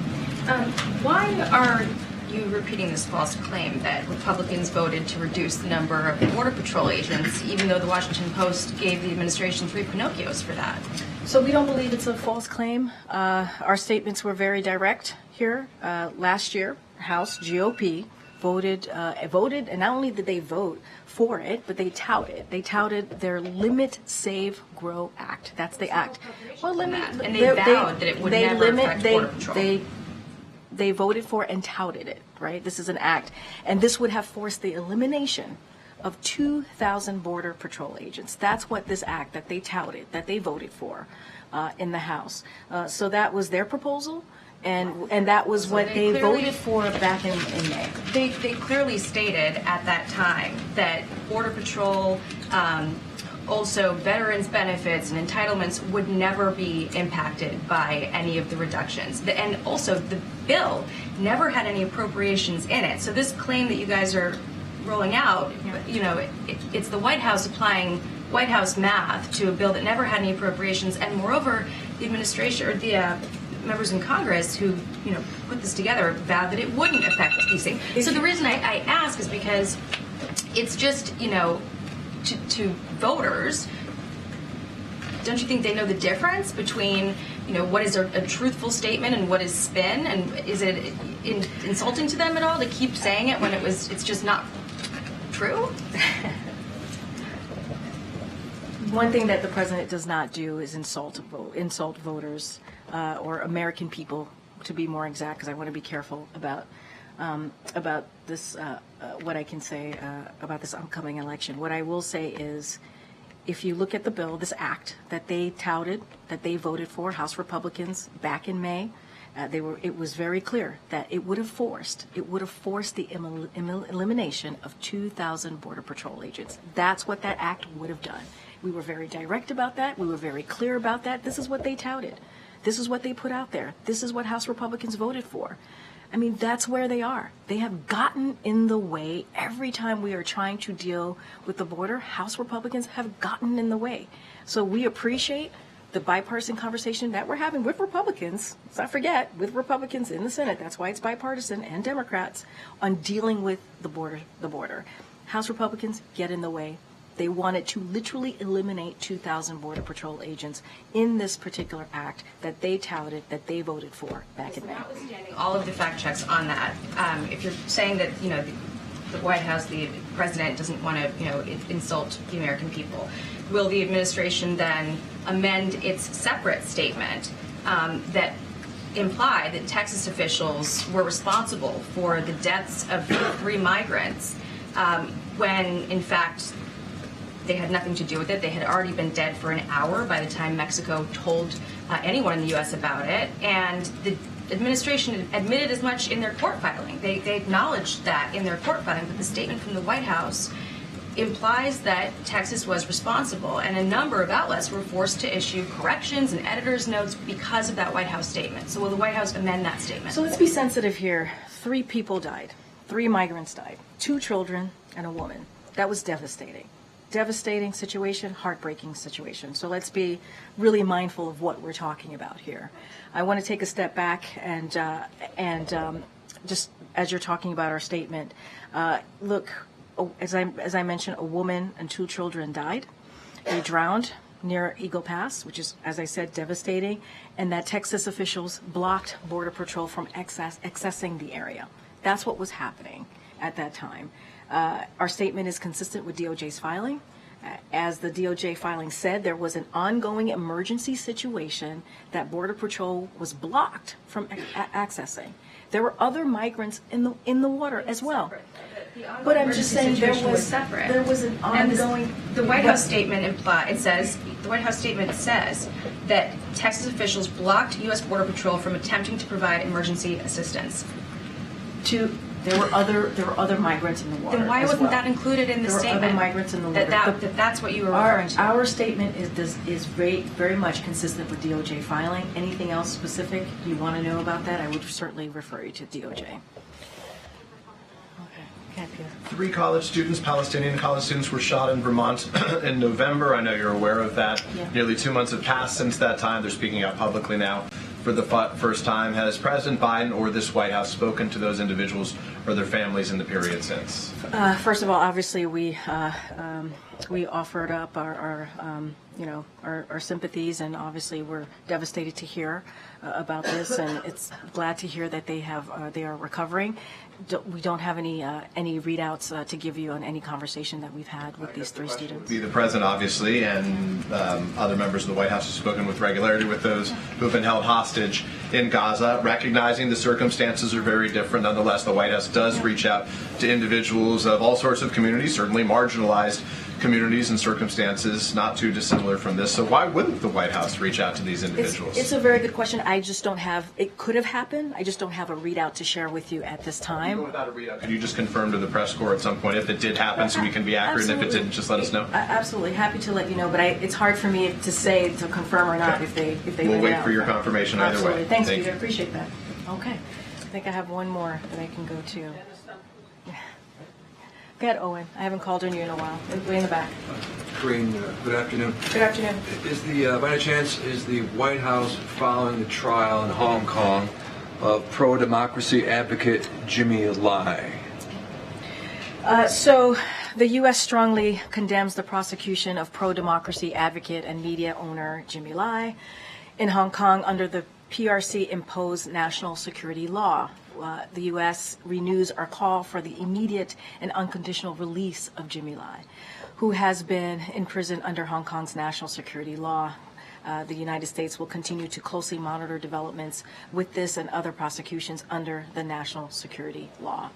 Speaker 4: Why are you repeating this false claim that Republicans voted to reduce the number of Border Patrol agents, even though the Washington Post gave the administration 3 Pinocchios for that?
Speaker 1: So we don't believe it's a false claim. Our statements were very direct here. Last year, House GOP voted, and not only did they vote for it, but they touted their Limit, Save, Grow Act. That's the act.
Speaker 4: Well, and they vowed that it would never affect Border Patrol.
Speaker 1: They voted for and touted it, right? This is an act. And this would have forced the elimination of 2,000 Border Patrol agents. That's what this act that they touted, that they voted for in the House. So that was their proposal. And that was what they voted for back in May.
Speaker 4: They clearly stated at that time that Border Patrol, also veterans benefits and entitlements would never be impacted by any of the reductions. And also the bill never had any appropriations in it. So this claim that you guys are rolling out, it's the White House applying White House math to a bill that never had any appropriations. And moreover, the administration or the members in Congress who put this together vowed that it wouldn't affect these things. So the reason I ask is because it's just to voters, don't you think they know the difference between what is a truthful statement and what is spin, and is it insulting to them at all to keep saying it when it's just not true?
Speaker 1: One thing that the president does not do is insult voters or American people, to be more exact, because I want to be careful about this. What I can say about this upcoming election. What I will say is, if you look at the bill, this act that they touted, that they voted for, House Republicans back in May, it was very clear that it would have forced the elimination of 2,000 Border Patrol agents. That's what that act would have done. We were very direct about that. We were very clear about that. This is what they touted. This is what they put out there. This is what House Republicans voted for. I mean, that's where they are. They have gotten in the way every time we are trying to deal with the border. House Republicans have gotten in the way. So we appreciate the bipartisan conversation that we're having with Republicans, let's not forget, with Republicans in the Senate, that's why it's bipartisan, and Democrats, on dealing with the border. House Republicans get in the way. They wanted to literally eliminate 2,000 Border Patrol agents in this particular act that they touted, that they voted for back in May.
Speaker 4: Notwithstanding all of the fact checks on that, if you're saying that, the White House, the president doesn't want to, insult the American people, will the administration then amend its separate statement that implied that Texas officials were responsible for the deaths of 3 migrants when, in fact, they had nothing to do with it? They had already been dead for an hour by the time Mexico told anyone in the U.S. about it, and the administration admitted as much in their court filing. They acknowledged that in their court filing, but the statement from the White House implies that Texas was responsible, and a number of outlets were forced to issue corrections and editor's notes because of that White House statement. So will the White House amend that statement?
Speaker 1: So let's be sensitive here. 3 people died. 3 migrants died. 2 children and a woman. That was devastating. Devastating situation, heartbreaking situation. So let's be really mindful of what we're talking about here. I want to take a step back and just as you're talking about our statement, look, as I mentioned, a woman and 2 children died. They drowned near Eagle Pass, which is, as I said, devastating, and that Texas officials blocked Border Patrol from accessing the area. That's what was happening at that time. Our statement is consistent with DOJ's filing. As the DOJ filing said, there was an ongoing emergency situation that Border Patrol was blocked from accessing. There were other migrants in the water as well. But I'm just saying there was an ongoing.
Speaker 4: The White House statement the White House statement says that Texas officials blocked U.S. Border Patrol from attempting to provide emergency assistance.
Speaker 1: There were other migrants in the water.
Speaker 4: Then why wasn't that included in the statement?
Speaker 1: There were other migrants in the water.
Speaker 4: That's what you were referring to.
Speaker 1: Our statement is very much consistent with DOJ filing. Anything else specific you want to know about that, I would certainly refer you to DOJ. Okay,
Speaker 9: 3 college students, Palestinian college students, were shot in Vermont in November. I know you're aware of that.
Speaker 1: Yeah.
Speaker 9: Nearly 2 months have passed since that time. They're speaking out publicly now for the first time. Has President Biden or this White House spoken to those individuals or their families in the period since?
Speaker 1: First of all, obviously we offered up our sympathies, and obviously we're devastated to hear about this, and it's glad to hear that they are recovering. We don't have any readouts to give you on any conversation that we've had with these 3 students.
Speaker 9: The president, obviously, and other members of the White House have spoken with regularity with those who have been held hostage in Gaza, recognizing the circumstances are very different. Nonetheless, the White House does reach out to individuals of all sorts of communities, certainly marginalized communities and circumstances not too dissimilar from this. So why wouldn't the White House reach out to these individuals?
Speaker 1: It's a very good question. I just don't have, it could have happened. I just don't have a readout to share with you at this time.
Speaker 9: Without a readout, could you just confirm to the press corps at some point if it did happen so we can be accurate, and if it didn't, just let us know?
Speaker 1: Absolutely. Happy to let you know, but it's hard for me to say, to confirm or not, if they
Speaker 9: We'll wait for your confirmation either
Speaker 1: Absolutely.
Speaker 9: way.
Speaker 1: Thanks,
Speaker 9: Thank
Speaker 1: Peter.
Speaker 9: you.
Speaker 1: Appreciate that. Okay. I think I have one more that I can go to. Go ahead, Owen. I haven't called on you in a while. Way in the back.
Speaker 17: Karine, good afternoon.
Speaker 1: Good afternoon.
Speaker 17: By any chance, is the White House following the trial in Hong Kong of pro-democracy advocate Jimmy Lai?
Speaker 1: So the U.S. strongly condemns the prosecution of pro-democracy advocate and media owner Jimmy Lai in Hong Kong under the PRC-imposed national security law. The U.S. renews our call for the immediate and unconditional release of Jimmy Lai, who has been in prison under Hong Kong's national security law. The United States will continue to closely monitor developments with this and other prosecutions under the national security law.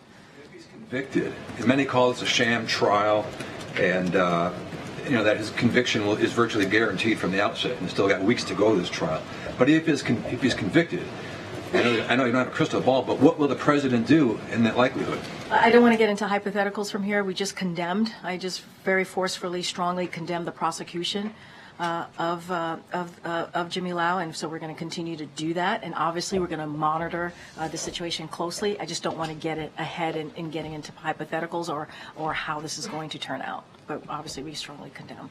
Speaker 17: Convicted, and many call this a sham trial, and that his conviction is virtually guaranteed from the outset, and still got weeks to go this trial. But if he's convicted, I know you don't have a crystal ball, but what will the president do in that likelihood?
Speaker 1: I don't want to get into hypotheticals from here. We just condemned. I just very forcefully, strongly condemned the prosecution of Jimmy Lau, and so we're going to continue to do that. And obviously, we're going to monitor the situation closely. I just don't want to get it ahead in getting into hypotheticals or how this is going to turn out. But obviously, we strongly condemn.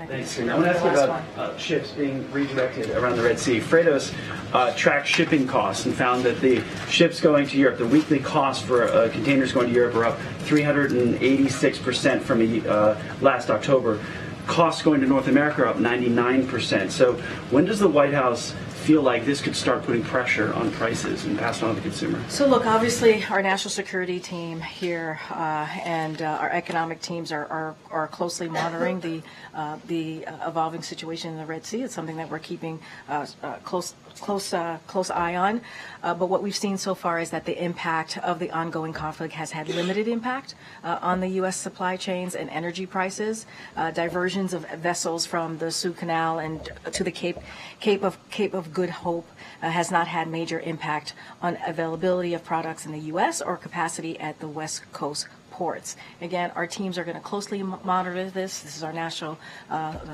Speaker 18: Thanks. I want to ask you about ships being redirected around the Red Sea. Freightos tracked shipping costs and found that the ships going to Europe, the weekly cost for containers going to Europe are up 386% from last October. Costs going to North America are up 99%. So when does the White House feel like this could start putting pressure on prices and pass it on to the consumer?
Speaker 1: So look, obviously our national security team here and our economic teams are closely monitoring the evolving situation in the Red Sea. It's something that we're keeping close eye on. But what we've seen so far is that the impact of the ongoing conflict has had limited impact on the U.S. supply chains and energy prices. Diversions of vessels from the Suez Canal and to the Cape of Good Hope has not had major impact on availability of products in the U.S. or capacity at the West Coast ports. Again, our teams are going to closely monitor this. This is our national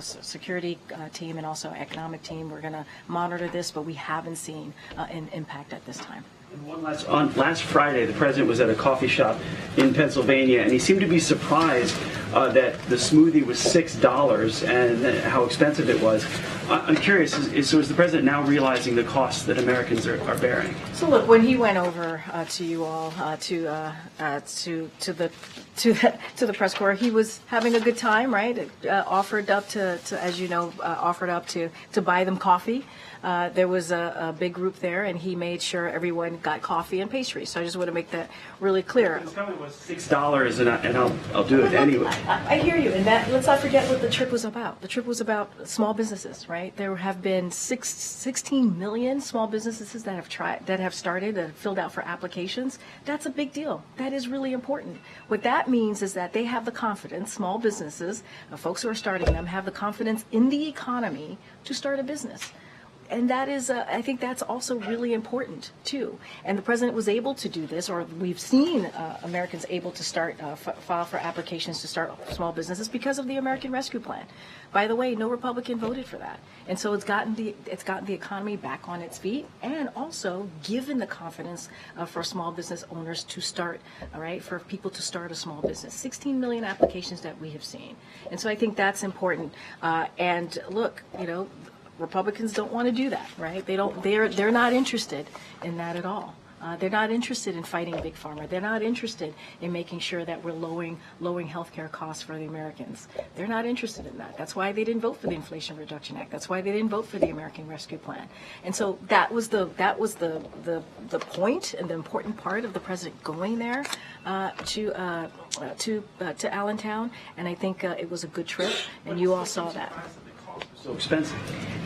Speaker 1: security team and also economic team. We're going to monitor this, but we haven't seen an impact at this time.
Speaker 18: One last Friday, the president was at a coffee shop in Pennsylvania, and he seemed to be surprised that the smoothie was $6 and how expensive it was. I'm curious, so is the president now realizing the costs that Americans are bearing?
Speaker 1: So look, when he went over to you all to the press corps, he was having a good time, right? Offered up to as you know, offered up to buy them coffee. There was a big group there, and he made sure everyone got coffee and pastries. So I just want to make that really clear.
Speaker 18: His comment was $6, and I'll do it anyway.
Speaker 1: I hear you, and that, let's not forget what the trip was about. The trip was about small businesses, right? There have been 16 million small businesses that have started, that have filled out for applications. That's a big deal. That is really important. What that means is that they have the confidence, small businesses, folks who are starting them, have the confidence in the economy to start a business. And that is, I think that's also really important, too. And the president was able to do this, or we've seen Americans able to start, file for applications to start small businesses because of the American Rescue Plan. By the way, no Republican voted for that. And so it's gotten the economy back on its feet, and also given the confidence for small business owners to start, all right, for people to start a small business. 16 million applications that we have seen. And so I think that's important. And look, you know, Republicans don't want to do that, right? They're not interested in that at all. They're not interested in fighting Big Pharma. They're not interested in making sure that we're lowering health care costs for the Americans. They're not interested in that. That's why they didn't vote for the Inflation Reduction Act. That's why they didn't vote for the American Rescue Plan. And so that was the point and the important part of the president going there to Allentown. And I think it was a good trip, and you all saw that.
Speaker 18: So expensive.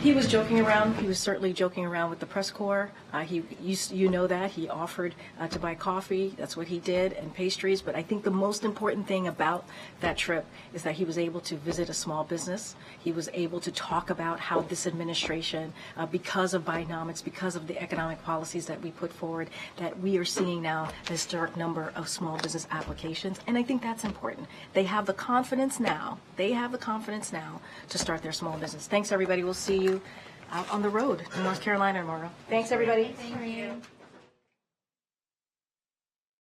Speaker 1: He was joking around. He was certainly joking around with the press corps. You know that he offered to buy coffee. That's what he did, and pastries. But I think the most important thing about that trip is that he was able to visit a small business. He was able to talk about how this administration, because of Bidenomics, because of the economic policies that we put forward, that we are seeing now a historic number of small business applications. And I think that's important. They have the confidence now. They have the confidence now to start their small business. Thanks, everybody. We'll see you out on the road in North Carolina tomorrow. Thanks, everybody.
Speaker 4: Thank you.